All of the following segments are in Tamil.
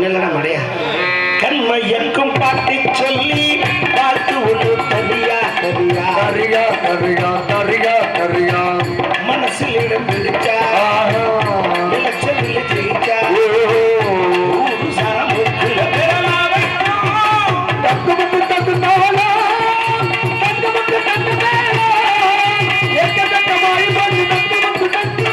தமிழன மடையா கண்மையக்கும் பாட்டை சொல்லி பாட்டு ஒன்று தரியா தரியா தரியா தரியா தரியா தரியா மனசில் இடம் பிடிச்சா இலட்சத்தில் ஜெயிச்சா ஊரு சரமுக்குல பெறலாக தத்துவத்து தத்து தாவலா தத்துவத்து தத்து தாவலா ஏக்கதக்கமாய் பண்ணி தத்துவத்து தத்து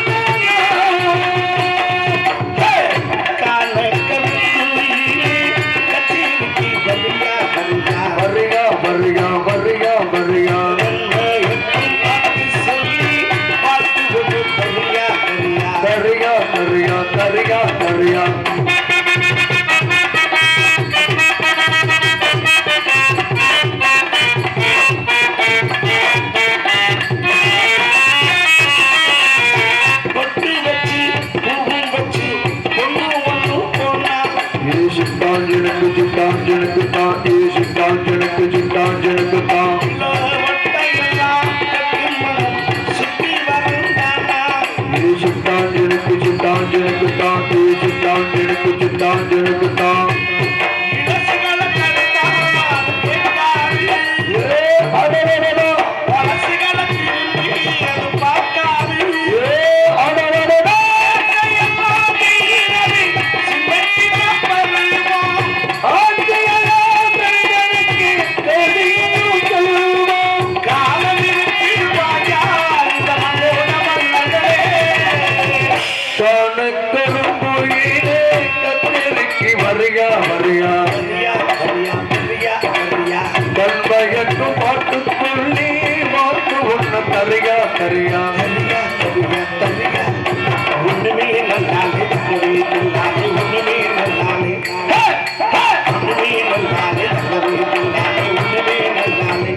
வருகா வருகா வருகா தரியா தரியா தரியா தரியா தரியா தரியா ஒண்ணுமே நல்லாலே ஒண்ணுமே நல்லாலே ஒண்ணுமே நல்லாலே ஒண்ணுமே நல்லாலே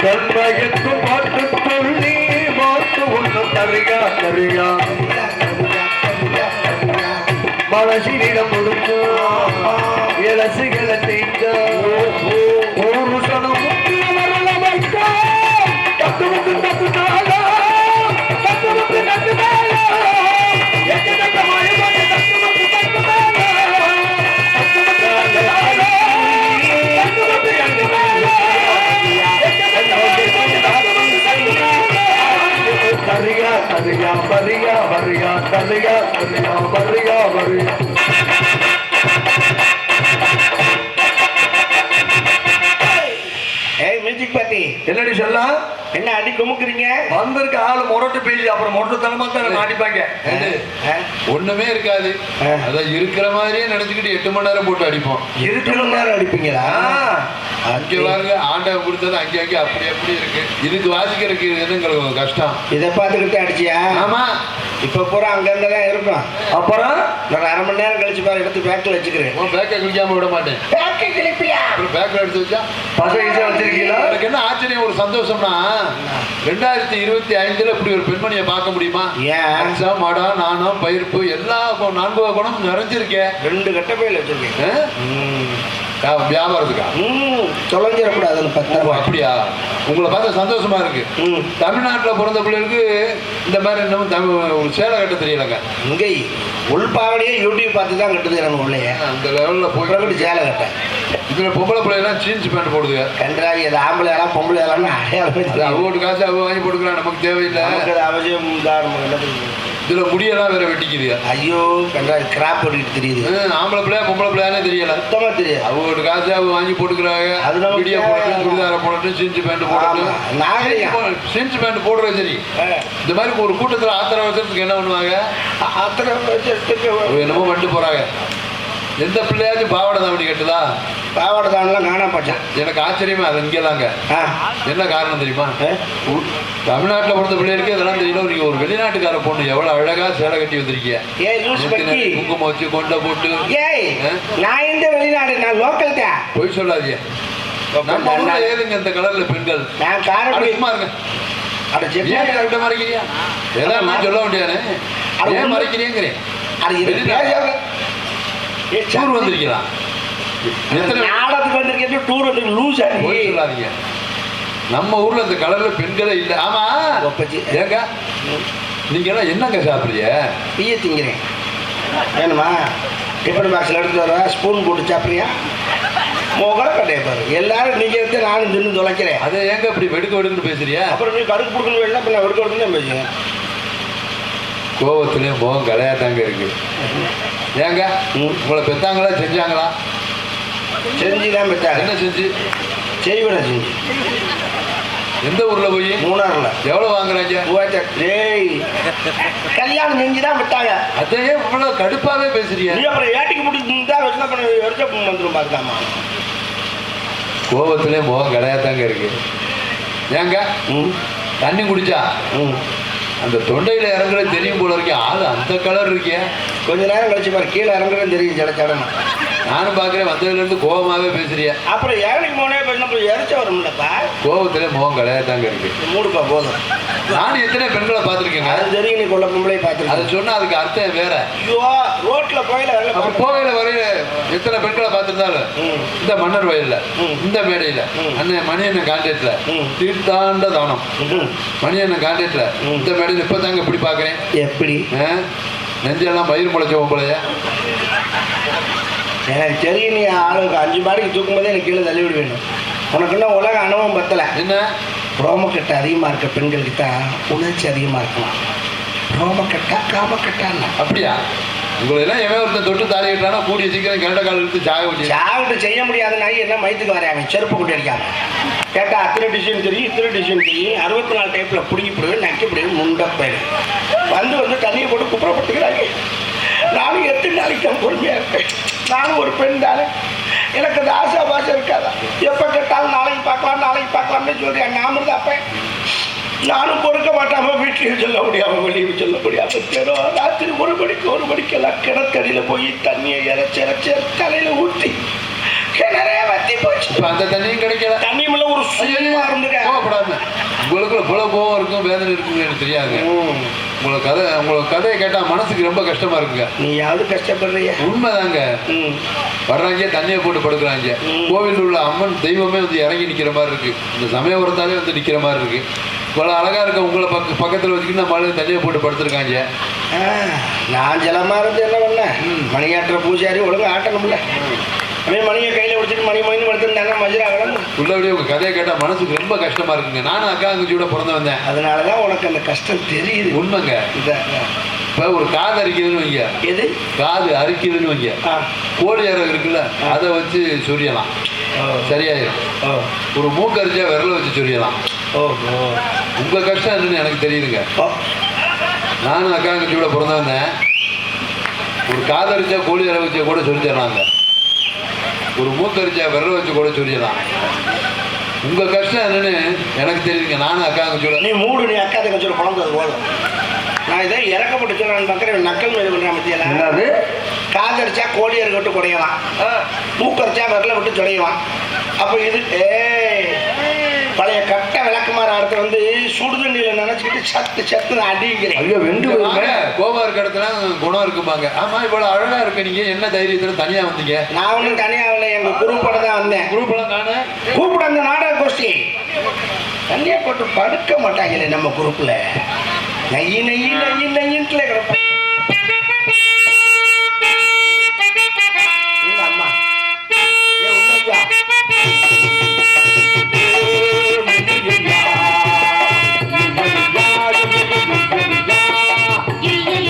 கண்மயத்து பாட்டு சொல்லி மாட்டு ஒன்று தரியா தரியா மனசினிடம் கொடுத்து இலசுகளை தீங்க ஒரு சனம் வரல வைக்க தத்துவத்து தத்து தாளா தத்துவத்து தத்து தாளா எக்கதக்கமாய் பண்ணி தத்துவத்து தத்து தாளா தத்துவத்து தாளா தத்துவத்து தத்து தாளா தரியா தரியா வரியா வரியா தரியா தரியா வரியா வரியா மியூசிக் பார்ட்டி என்னடி சொல்லலாம் என்ன அடி குமுக்குறீங்க வந்திருக்க ஆளு முரட்டு பேசி அப்புறம் முரட்டுத்தனமா தான் மாட்டிப்பாங்க ஒண்ணுமே இருக்காது அதான் இருக்கிற மாதிரியே நினைச்சுக்கிட்டு 8 மணி நேரம் போட்டு அடிப்போம் 8 மணி நேரம் அடிப்பீங்களா அங்கே பாருங்க ஆண்டவன் கொடுத்தது அங்கே அங்கே அப்படி அப்படி இருக்கு இதுக்கு வாசிக்கிறதுக்கு என்னங்களுக்கு கஷ்டம் இதை பார்த்துக்கிட்டு அடிச்சியா ஆமா இப்ப பூரா அங்க இருந்துதான் இருக்கும் அப்புறம் நான் 1/2 மணி நேரம் கழிச்சு பாரு எடுத்து பேக்கில் வச்சுக்கிறேன் பேக்கை கிழிக்காம விட மாட்டேன் பேக்கில் எடுத்து வச்சா பசங்க வச்சிருக்கீங்களா எனக்கு என்ன ஆச்சரியம் ஒரு சந்தோஷம்னா 2025 இப்படி ஒரு பெண்மணியை பார்க்க முடியுமா ஏன் மடம் நாணம் பயிர்ப்பு எல்லா 4 குணம் நிறைஞ்சிருக்கேன் 2 கட்ட பையில வச்சிருக்கேன் வியாபாரத்துக்கா தொலைஞ்சிடக்கூடாதுன்னு 10 அப்படியா உங்களை பார்த்த சந்தோஷமா இருக்கு தமிழ்நாட்டில் பிறந்த பிள்ளைகளுக்கு இந்த மாதிரி இன்னமும் ஒரு சேலை கட்ட தெரியலங்க இங்கே உள்பாவடியே யூடியூப் பார்த்து தான் கட்டுது நம்ம உள்ளே அந்த லெவலில் போய் சேலை கட்ட இதில் பொம்பளை பிள்ளைலாம் ஜீன்ஸ் பேண்ட் போடுதுங்க கன்றாவி அது ஆம்பளை யாரா பொம்பளை யாரான்னு அடையாளம் அவங்கோட்டு காசு அவங்க வாங்கி போட்டுக்கலாம் நமக்கு தேவையில்லை அவசியம் தான் இதுல முடியெல்லாம் வேற வெட்டிக்குது. ஐயோ கண்டா கிராப் பண்ணிட்டு தெரியுது. ஆம்பளை பிள்ளையா பொம்பளை பிள்ளையானே தெரியல. சுத்தமா தெரியாது. அவங்க காசு அவங்க வாங்கி போட்டுக்கிறாங்க. அது நம்ம வீடியோ போட்டு சுடிதார போட்டு ஜீன்ஸ் பேண்ட் போட்டு ஜீன்ஸ் பேண்ட் போடுறது சரி. இந்த மாதிரி ஒரு கூட்டத்தில் ஆத்திர அவசரத்துக்கு என்ன பண்ணுவாங்க? ஆத்திர அவசரத்துக்கு என்னமோ வந்துட்டு போறாங்க. எந்த பிள்ளையாச்சும் பாவாடை தாவணி கட்டுதா? பாவாடை தாவணிலாம் காணா போச்சான். எனக்கு ஆச்சரியமா அது இங்கேதாங்க. என்ன காரணம் தெரியுமா? தமிழ்நாட்டில் பிறந்த பிள்ளைகளுக்கு இதெல்லாம் தெரியல. நீங்க ஒரு வெளிநாட்டுக்கார பொண்ணு எவ்வளவு அழகா சேலை கட்டி வந்திருக்கீங்க. குங்குமம் வச்சு கொண்ட போட்டு. நான் எந்த வெளிநாடு? நான் லோக்கல் தான். போய் சொல்லாதீங்க. நம்ம ஊர்ல ஏதுங்க இந்த கலர்ல பெண்கள்? நான் காரக்குடிமா இருக்கேன். ஏன் கரெக்டா மறைக்கிறியா? ஏதாவது நான் சொல்ல வேண்டியானே. ஏன் மறைக்கிறீங்கிறேன். டூர் வந்திருக்கலாம். நாடகத்துக்கு வந்திருக்கேன். டூர் வந்து லூஸ் போய் சொல்லாதீங்க. நம்ம ஊர்ல இந்த கலர்ல பெண்களே இல்லை. ஆமா ஏங்க நீங்க எல்லாம் என்னங்க சாப்பிடுறீங்க? டீய திங்கிறேன். வேணுமா? டிஃபன் பாக்ஸில் எடுத்து வர ஸ்பூன் போட்டு சாப்பிட்றியா? முகர கட்டைய பாரு. எல்லாரும் நீங்க எடுத்து நானும் தின்னு தொலைக்கிறேன். அதை ஏங்க இப்படி வெடுக்க வெடுக்குன்னு பேசுறியா? அப்புறம் நீ கடுக்கு கொடுக்கணும் வேணா இப்போ நான் வெடுக்க வெடுக்குன்னு பேசுவேன். கோவத்துலேயும் முகம் கலையாதாங்க இருக்கு. ஏங்க உங்களை பெத்தாங்களா செஞ்சாங்களா? செஞ்சுதான் பெற்றாங்க. என்ன செஞ்சு? செய்விட செஞ்சு. எந்த ஊர்ல போய்? மூணாறுல. எவ்வளவு வாங்குறாங்க? கல்யாணம் செஞ்சுதான் விட்டாங்க. அதையே இவ்வளவு கடுப்பாவே பேசுறீங்க. நீ அப்புறம் ஏட்டிக்கு முடிச்சுதான் வந்துடும் பார்த்தாமா. கோபத்திலே முகம் கிடையாதாங்க இருக்கு. ஏங்க தண்ணி குடிச்சா அந்த தொண்டையில இறங்குறது தெரியும் போல இருக்கே. ஆளு அந்த கலர் இருக்கே. கொஞ்ச நேரம் கழிச்சு பாரு, கீழே இறங்குறது தெரியும். ஜடச்சடமா நானும் பாக்குறேன். வந்ததுல இருந்து கோபமாவே பேசுறிய. அப்புறம் ஏழைக்கு போனே பேசினா இறச்ச வரும்லப்பா. கோபத்திலே முகம் கிடையாதாங்க இருக்கு. மூடுப்பா போதும். நானும் எத்தனை பெண்களை பார்த்துருக்கேங்க. அது தெரியும். நீ கொள்ள பொம்பளை பார்த்துருக்கேன். அதை சொன்னா அதுக்கு அர்த்தம் வேற. ஐயோ ரோட்ல போகையில வரையில எத்தனை பெண்களை பார்த்துருந்தாலும் இந்த மன்னர் வயல்ல, இந்த மேடையில, அண்ணன் மணியண்ணன் கான்ட்ராக்ட்ல, தீர்த்தாண்ட தானம் மணியண்ணன் கான்ட்ராக்ட்ல, இந்த மேடையில் இப்பதாங்க இப்படி பாக்குறேன். எப்படி நெஞ்செல்லாம் பயிர் முளைச்ச பொம்பளைய. எனக்கு தெரியும். நீ ஆளுக்கு 5 மாடிக்கு தூக்கும் போதே எனக்கு கீழே தள்ளி விட வேணும். உனக்கு இன்னும் உலக அனுபவம் பத்தலை. என்ன ரோமக்கட்டு அதிகமாக இருக்க பெண்களுக்கு தான் உணர்ச்சி அதிகமாக இருக்கலாம். ரோமக்கட்டா காமக்கட்டா? அப்படியா? உங்களெல்லாம் எவன் ஒருத்தன் தொட்டு தாலி கட்டானா கூடிய சீக்கிரம் கிரண்ட கால எடுத்து சாவிட்டு செய்ய முடியாத நாய் என்ன மயத்துக்கு வரையாங்க. செருப்பு கொண்டு அடிக்காம கேட்டா அத்தனை டிசைன் தெரியும், இத்தனை டிசைன் தெரியும். 64 டைப்பில் பிடிங்கி பிடிவேன், நக்கி பிடிவேன், முண்டை போயிடும். வந்து தண்ணியை போட்டு குப்புறப்பட்டுக்கிறாங்க. நானும் எத்தனை நாளைக்கு தான் பொறுமையாக இருப்பேன். நானும் ஒரு பெண் தானே. எனக்கு அந்த ஆசா பாசை இருக்காதா? எப்போ கேட்டாலும் நாளைக்கு பார்க்கலாம்னு சொல்கிறேன். நாம இருந்தாப்ப நானும் பொறுக்க மாட்டாமல் வீட்லையும் சொல்ல முடியாமல் வெளியும் சொல்ல முடியாமல் தேடும். ராத்திரி 1 மணிக்கெல்லாம் கிணத்தடியில் போய் தண்ணியை இறச்சி தலையில் ஊற்றி கிணறே வத்தி போச்சு. அந்த தண்ணியும் கிடைக்கல. தண்ணியுமில்ல ஒரு சுயமா இருந்துங்க. கோவப்படாம. உங்களுக்கு இவ்வளோ கோவம் இருக்கும், வேதனை இருக்குன்னு எனக்கு தெரியாது. உங்களோட கதையை கேட்டால் மனசுக்கு ரொம்ப கஷ்டமா இருக்குங்க. நீ யாவது கஷ்டப்படுறிய? உண்மைதாங்க. வர்றாங்க தண்ணியை போட்டு படுக்கிறாங்க. கோவில் உள்ள அம்மன் தெய்வமே வந்து இறங்கி நிற்கிற மாதிரி இருக்கு. இந்த சமயபுரத்தாலே வந்து நிற்கிற மாதிரி இருக்கு. இவ்வளோ அழகா இருக்க உங்களை பக்கத்தில் வச்சுக்கிட்டு நம்ம தண்ணியை போட்டு படுத்துருக்காங்க. நான் ஜலமா இருந்து என்ன பண்ண? மணியாட்டுற பூஜாரி ஒழுங்கு ஆட்டணும்ல. மணியை கையில் பிடிச்சிட்டு மணி படுத்துருந்தாங்க. மஜரா கிடந்து உள்ளபடியே உங்க கதையை கேட்டால் மனசுக்கு ரொம்ப கஷ்டமா இருக்குங்க. நானும் அக்கா அங்கச்சியோட பிறந்த வந்தேன். அதனாலதான் உனக்கு அந்த கஷ்டம் தெரியுது. உண்மைங்க. இப்போ ஒரு காது அரிக்குதுன்னு வைங்க. எது காது அரிக்குதுன்னு வைங்க. கோழி இறகு இருக்குல்ல, அதை வச்சு சொரியலாம், சரியாயிரும். ஒரு மூக்கரிச்சா விரல வச்சு சொரியலாம். உங்க கஷ்டம் என்னன்னு எனக்கு தெரியுதுங்க. நானும் அக்கா அங்கச்சியோட பிறந்த வந்தேன். ஒரு காதரிச்சா கோழி இறகு வச்சா கூட சொல்லிடலாங்க. ஒரு மூக்கரிச்சா விரல வச்சு கூட சொல்லிடலாம். உங்க கஷ்டம் என்னன்னு எனக்கு தெரியுதுங்க. நானும் அக்கா அங்கச்சியோட. நீ மூடு, நீ அக்கா தங்கச்சியோட பிறந்தது போதும். நான் இதை இறக்கப்பட்டு சொல்றேன். பார்க்குறேன் நக்கல் மேலே பண்ணுறேன். மத்தியில் என்னது? காதரிச்சா கோழி இறக்க விட்டு குடையலாம், மூக்கரிச்சா விரல விட்டு சுடையலாம். அப்போ இது பழைய கட்ட விளக்குமாறு அடுத்து வந்து சுடுதண்ணியில் நினைச்சுக்கிட்டு சத்து அடிக்கிறேன். ஐயோ வெண்டு கோபா இருக்க இடத்துல குணம் இருக்குப்பாங்க. ஆமா இவ்வளவு அழகா இருக்கு. நீங்க என்ன தைரியத்துல தனியா வந்தீங்க? நான் ஒன்றும் தனியா இல்லை, எங்க குரூப்போட தான் வந்தேன். குரூப்பெல்லாம் தானே கூப்பிட அந்த நாடக கோஷ்டி தண்ணியை போட்டு படுக்க மாட்டாங்களே நம்ம குரூப்ல. நையின்ட்டு கிடப்பேன். அம்மா ஏ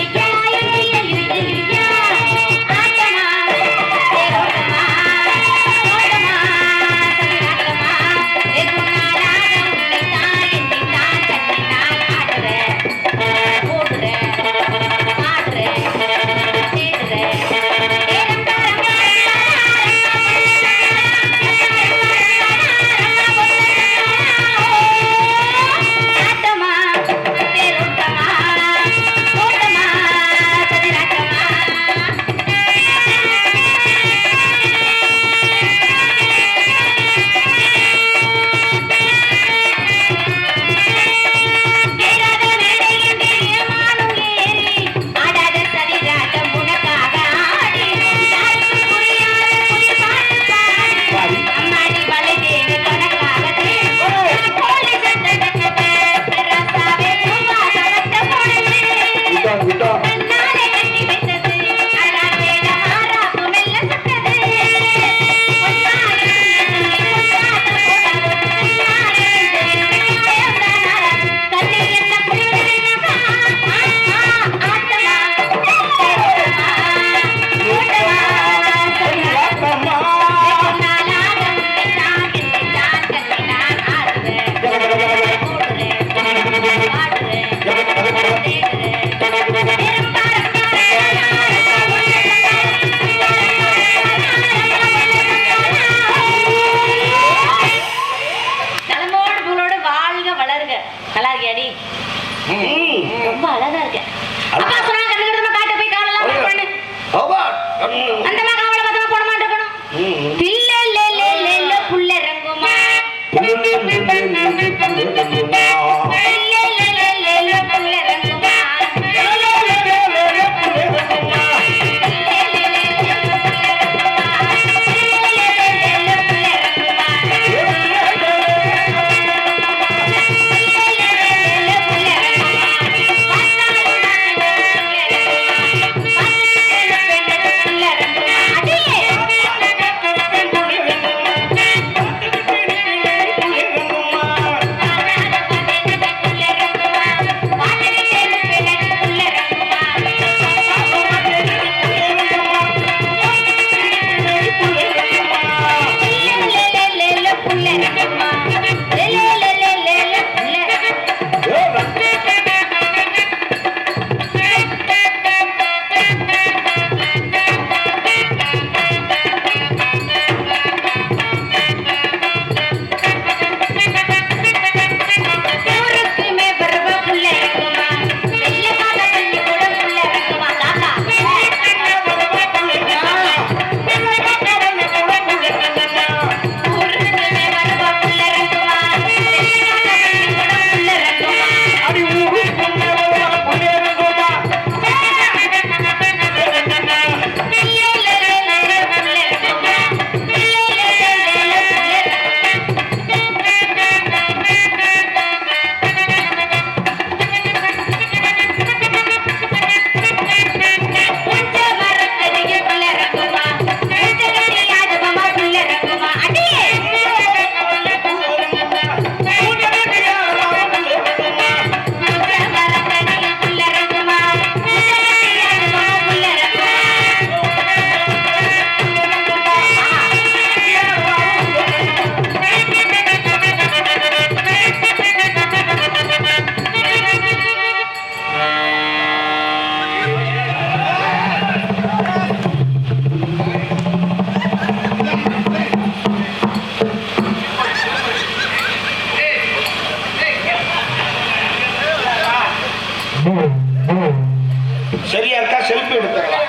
சரியா இருக்கா? செல்ஃபி எடுத்துடலாம்.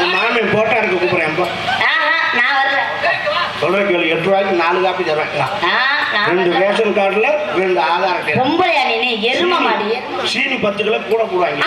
உன் மாமன் போட்டோ எடுக்க கூப்பிடுறேன். நான் வரல. சொல்ற கேள்வி 8 ரூபாய்க்கு 4 காப்பி தருவேன். 2 ரேஷன் கார்டுல 2 ஆதார் அட்டை. பொம்பளையா நீ எரும மாடி. சீனி 10 கிலோ கூட போடுவாங்க.